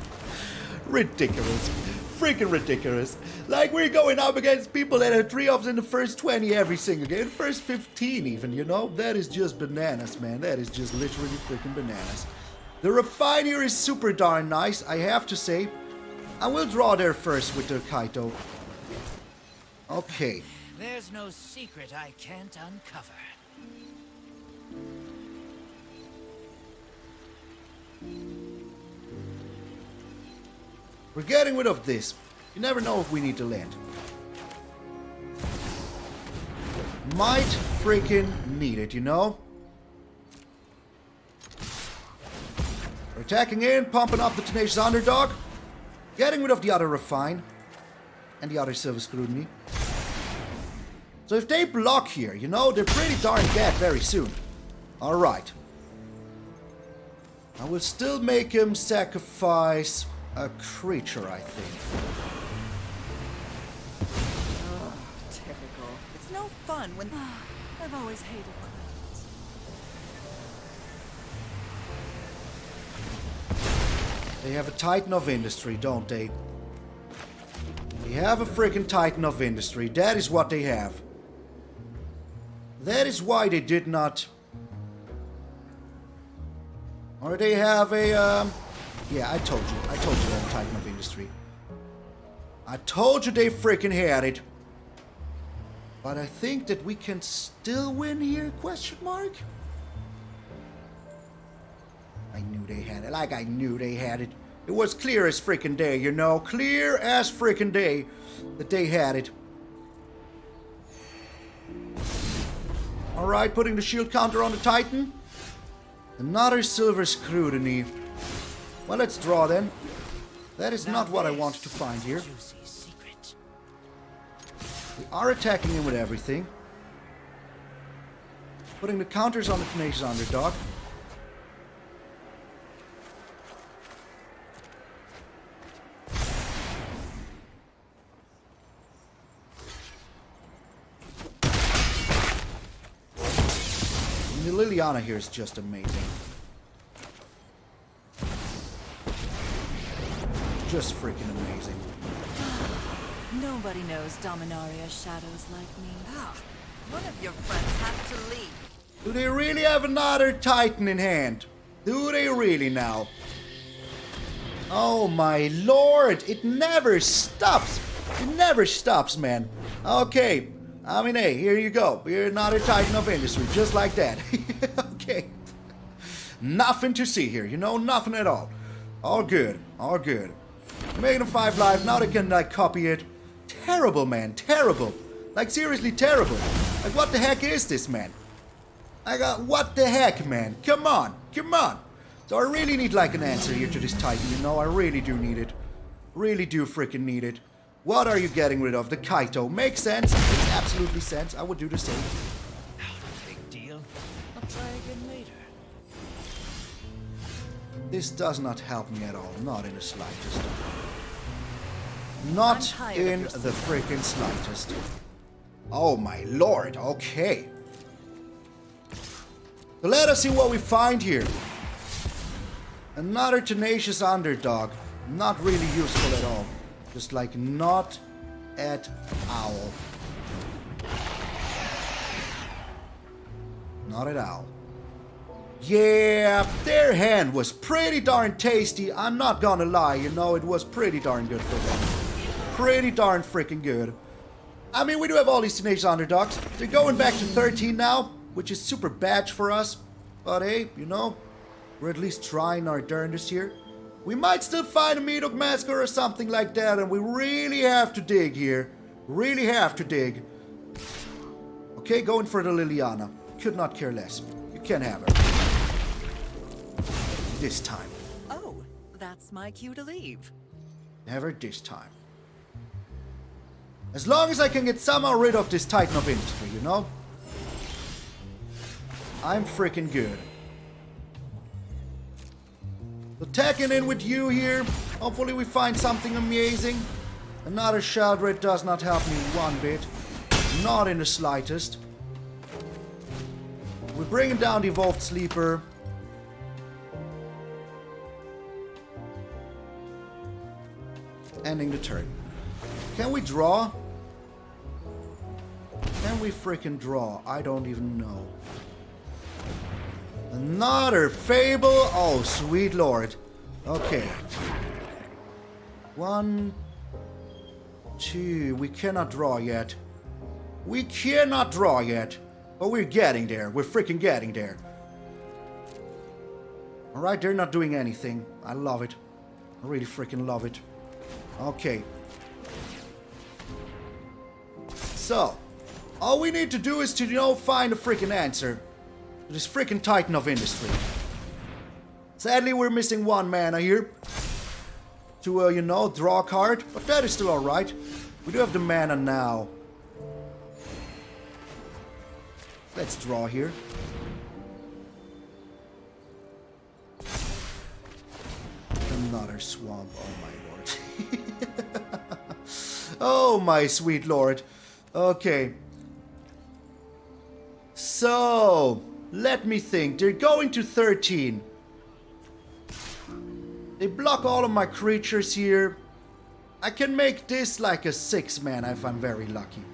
ridiculous. Freaking ridiculous. Like, we're going up against people that have 3 of them in the first 20 every single game. The first 15 even, you know? That is just bananas, man. That is just literally freaking bananas. The Raffine here is super darn nice, I have to say. I will draw there first with the Kaito. Okay. There's no secret I can't uncover. We're getting rid of this. You never know if we need to land. Might freaking need it, you know? We're attacking in, pumping up the Tenacious Underdog. Getting rid of the other Raffine. And the other Silver Scrutiny. So if they block here, you know, they're pretty darn dead very soon. Alright. I will still make him sacrifice a creature, I think. Oh, typical. It's no fun when... I've always hated clouds. They have a Titan of Industry, don't they? They have a freaking Titan of Industry. That is what they have. That is why they did not... Or they have a, Yeah, I told you. I told you they have a Titan of Industry. I told you they freaking had it. But I think that we can still win here, question mark? I knew they had it. Like, I knew they had it. It was clear as freaking day, you know? Clear as freaking day that they had it. Alright, putting the shield counter on the Titan. Another Silver Scrutiny. Well, let's draw then. That is not what I wanted to find here. We are attacking him with everything. Putting the counters on the Tenacious Underdog. And the Liliana here is just amazing. Just freaking amazing. Nobody knows Dominaria's shadows like me. One of your friends has to leave. Do they really have another Titan in hand? Do they really now? Oh my lord, it never stops. It never stops, man. Okay, I mean, hey, here you go. You're another Titan of Industry, just like that. Okay. Nothing to see here, you know, nothing at all. All good, all good. Making them 5 life, now they can, like, copy it. Terrible, man, terrible. Like, seriously terrible. Like, what the heck is this, man? What the heck, man? Come on, come on. So I really need, like, an answer here to this Titan, you know? I really do need it. Really do freaking need it. What are you getting rid of? The Kaito. Makes sense. It's absolutely sense. I would do the same. Big deal. I'll try again later. This does not help me at all. Not in the slightest. Not in the freaking slightest. Oh my lord, okay. So let us see what we find here. Another Tenacious Underdog. Not really useful at all. Just like not at all. Not at all. Yeah, their hand was pretty darn tasty. I'm not gonna lie, you know, it was pretty darn good for them. Pretty darn freaking good. I mean, we do have all these Tenacious Underdogs. They're going back to 13 now, which is super bad for us. But hey, you know, we're at least trying our darndest here. We might still find a Meathook Massacre or something like that, and we really have to dig here. Really have to dig. Okay, going for the Liliana. Could not care less. You can have her. This time. Oh, that's my cue to leave. Never this time. As long as I can get somehow rid of this Titan of Industry, you know? I'm freaking good. So tagging in with you here. Hopefully we find something amazing. Another Sheoldred does not help me one bit. Not in the slightest. We're bringing down the Evolved Sleeper. Ending the turn. Can we draw? Can we freaking draw? I don't even know. Another Fable. Oh, sweet lord. Okay. 1, 2. We cannot draw yet. We cannot draw yet. But we're getting there. We're freaking getting there. Alright, they're not doing anything. I love it. I really freaking love it. Okay. So, all we need to do is to, you know, find a freaking answer to this freaking Titan of Industry. Sadly, we're missing 1 mana here to, you know, draw a card, but that is still alright. We do have the mana now. Let's draw here. Another swamp, oh my lord. Oh my sweet lord. Okay. So, let me think. They're going to 13. They block all of my creatures here. I can make this like a 6 mana if I'm very lucky.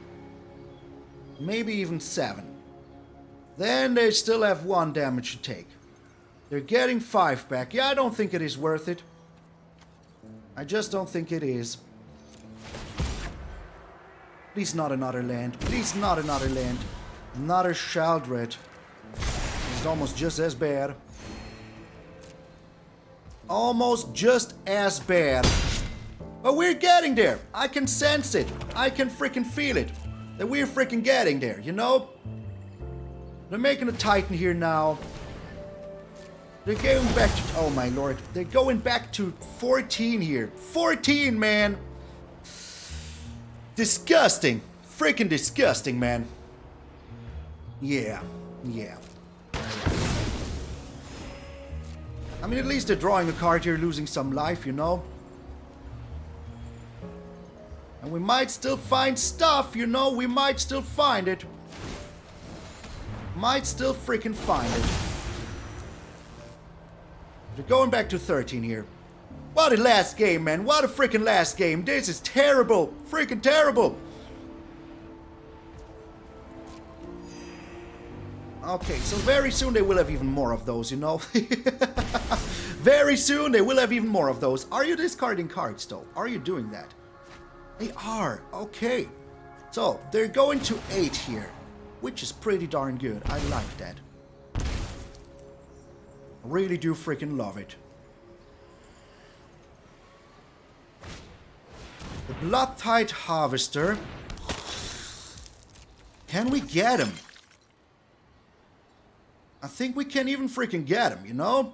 Maybe even 7. Then they still have 1 damage to take. They're getting 5 back. Yeah, I don't think it is worth it. I just don't think it is. Please not another land. Please not another land. Another Sheoldred. It's almost just as bad. Almost just as bad. But we're getting there. I can sense it. I can freaking feel it. That we're freaking getting there, you know? They're making a Titan here now. They're going back to... Oh my lord. They're going back to 14 here. 14, man. Disgusting. Freaking disgusting, man. Yeah. Yeah. I mean, at least they're drawing a card here, losing some life, you know? And we might still find stuff, you know? We might still find it. Might still freaking find it. They're going back to 13 here. What a last game, man. What a freaking last game. This is terrible. Freaking terrible. Okay, so very soon they will have even more of those, you know? Very soon they will have even more of those. Are you discarding cards, though? Are you doing that? They are. Okay. So, they're going to 8 here. Which is pretty darn good. I like that. I really do freaking love it. The Blood-Tide Harvester. Can we get him? I think we can even freaking get him, you know?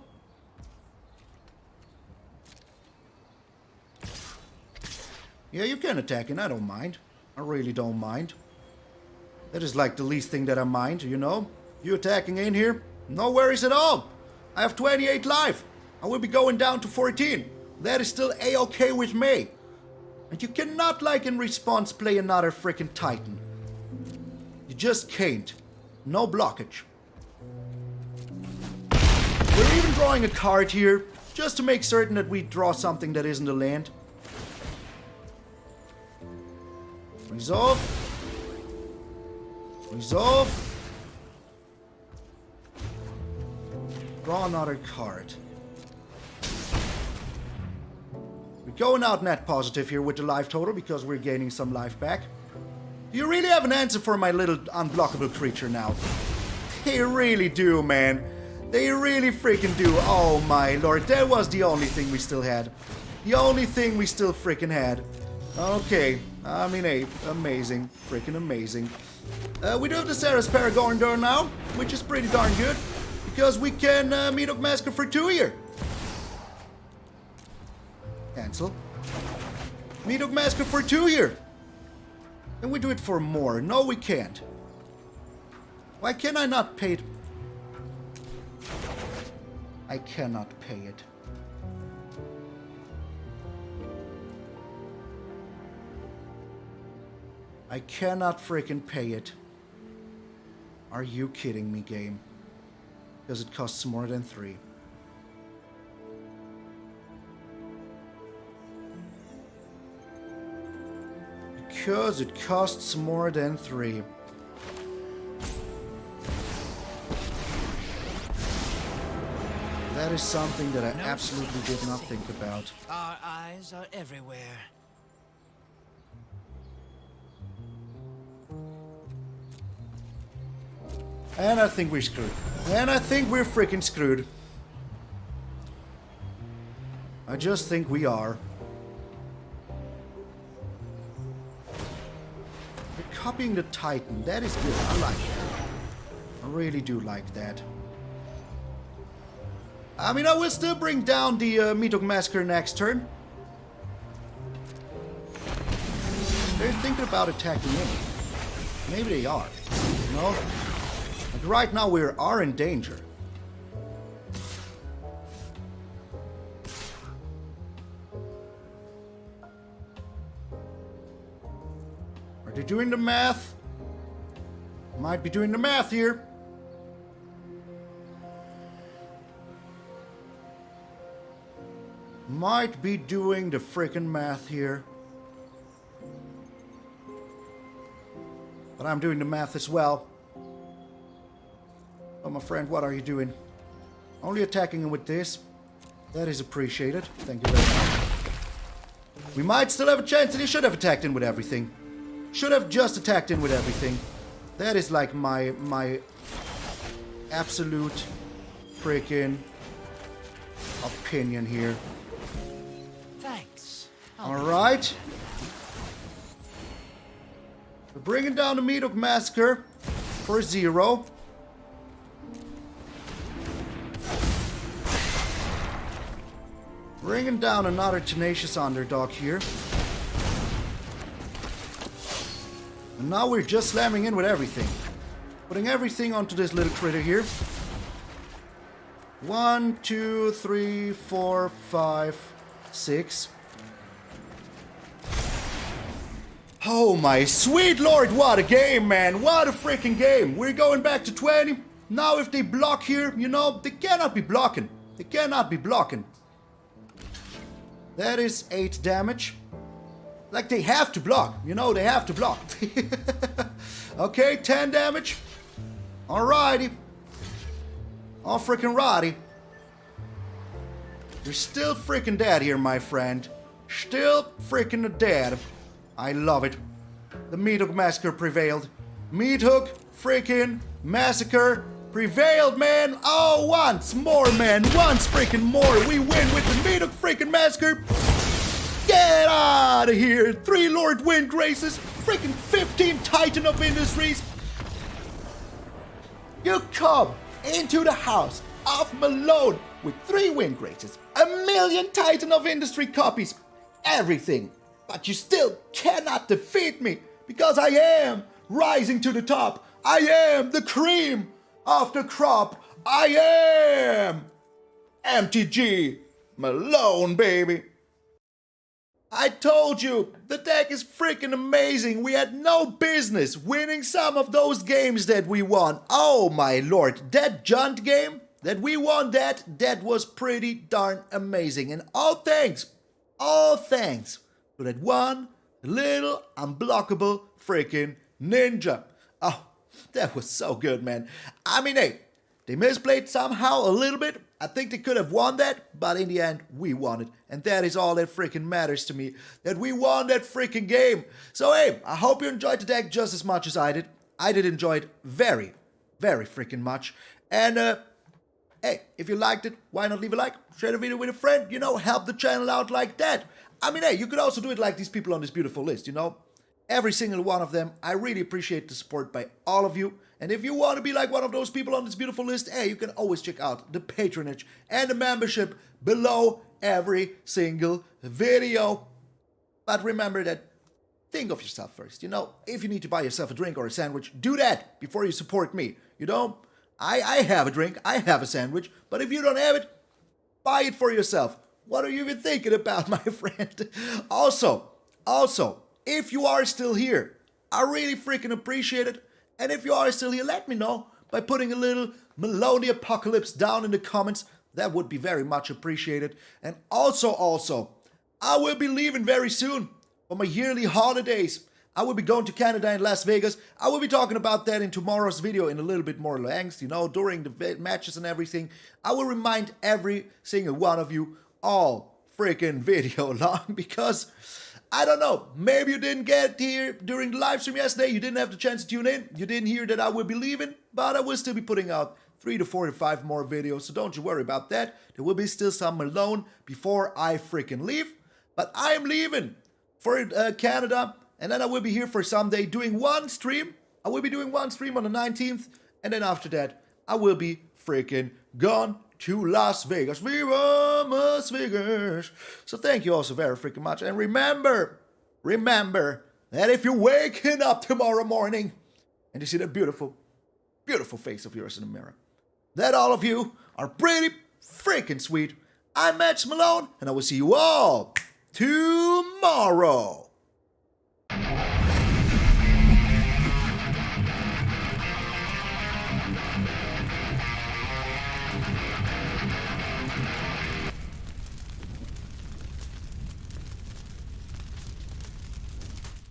Yeah, you can attack him. I don't mind. I really don't mind. That is like the least thing that I mind, you know? You attacking in here? No worries at all. I have 28 life. I will be going down to 14. That is still a-okay with me. And you cannot, like, in response, play another freaking Titan. You just can't. No blockage. We're even drawing a card here, just to make certain that we draw something that isn't a land. Resolve. Resolve. Draw another card. We're going out net positive here with the life total because we're gaining some life back. Do you really have an answer for my little unblockable creature now? They really do, man. They really freaking do. Oh my lord, that was the only thing we still had. The only thing we still freaking had. Okay, I mean, hey, amazing. Freaking amazing. We do have the Serra Paragon door now, which is pretty darn good. Because we can Meathook Massacre for 2 here. Cancel. Meathook Massacre for 2 here. Can we do it for more? No, we can't. Why can I not pay it? I cannot pay it. I cannot freaking pay it. Are you kidding me, game? Because it costs more than 3. Because it costs more than 3. That is something that I absolutely did not think about. Our eyes are everywhere. And I think we're screwed. And I think we're freaking screwed. I just think we are. We're copying the Titan. That is good. I like that. I really do like that. I mean, I will still bring down the Meathook Massacre next turn. They're thinking about attacking me. Maybe they are. You know? But right now we are in danger. Are they doing the math? Might be doing the math here. Might be doing the frickin' math here. But I'm doing the math as well. Oh, my friend, what are you doing? Only attacking him with this. That is appreciated. Thank you very much. We might still have a chance, and he should have attacked in with everything. Should have just attacked in with everything. That is like my absolute freaking opinion here. Thanks. Alright. We're bringing down the Meathook Massacre for 0. Bringing down another Tenacious Underdog here. And now we're just slamming in with everything. Putting everything onto this little critter here. 1, 2, 3, 4, 5, 6. Oh my sweet lord, what a game, man. What a freaking game. We're going back to 20. Now if they block here, you know, they cannot be blocking. They cannot be blocking. That is 8 damage. Like, they have to block. You know, they have to block. Okay, 10 damage. Alrighty. All freaking righty. You're still freaking dead here, my friend. Still freaking dead. I love it. The Meathook Massacre prevailed. Meathook freaking Massacre prevailed, man. Oh, once more, man. Once freaking more. We win with the Meathook freaking Massacre. Get out of here. 3 Lord Wind Graces. Freaking 15 Titan of Industries. You come into the house of Malone with 3 Wind Graces, 1,000,000 Titan of Industry copies, everything. But you still cannot defeat me because I am rising to the top. I am the cream of the crop. I am MTG Malone, baby. I told you, the deck is freaking amazing. We had no business winning some of those games that we won. Oh my lord, that Junt game that we won, that was pretty darn amazing. And all thanks to that one little unblockable freaking ninja. Oh, that was so good, man. I mean, hey, they misplayed somehow a little bit. I think they could have won that, but in the end, we won it. And that is all that freaking matters to me, that we won that freaking game. So hey, I hope you enjoyed the deck just as much as I did. I did enjoy it very, very freaking much. And hey, if you liked it, why not leave a like, share the video with a friend, you know, help the channel out like that. I mean, hey, you could also do it like these people on this beautiful list, you know. Every single one of them. I really appreciate the support by all of you. And if you want to be like one of those people on this beautiful list, hey, you can always check out the patronage and the membership below every single video. But remember that, think of yourself first, you know. If you need to buy yourself a drink or a sandwich, do that before you support me, you know. I have a drink, I have a sandwich, but if you don't have it, buy it for yourself. What are you even thinking about, my friend? Also, if you are still here, I really freaking appreciate it. And if you are still here, let me know by putting a little Malone Apocolypse down in the comments. That would be very much appreciated. And also, I will be leaving very soon for my yearly holidays. I will be going to Canada and Las Vegas. I will be talking about that in tomorrow's video in a little bit more length, you know, during the matches and everything. I will remind every single one of you all freaking video long because I don't know, maybe you didn't get here during the live stream yesterday, you didn't have the chance to tune in, you didn't hear that I will be leaving, but I will still be putting out 3 to 4 to 5 more videos, so don't you worry about that. There will be still some Malone before I freaking leave, but I am leaving for Canada, and then I will be here for Sunday doing one stream. I will be doing one stream on the 19th, and then after that, I will be freaking gone to Las Vegas. Viva Las Vegas! So thank you all so very freaking much. And remember that if you're waking up tomorrow morning and you see that beautiful, beautiful face of yours in the mirror, that all of you are pretty freaking sweet. I'm MTG Malone, and I will see you all tomorrow.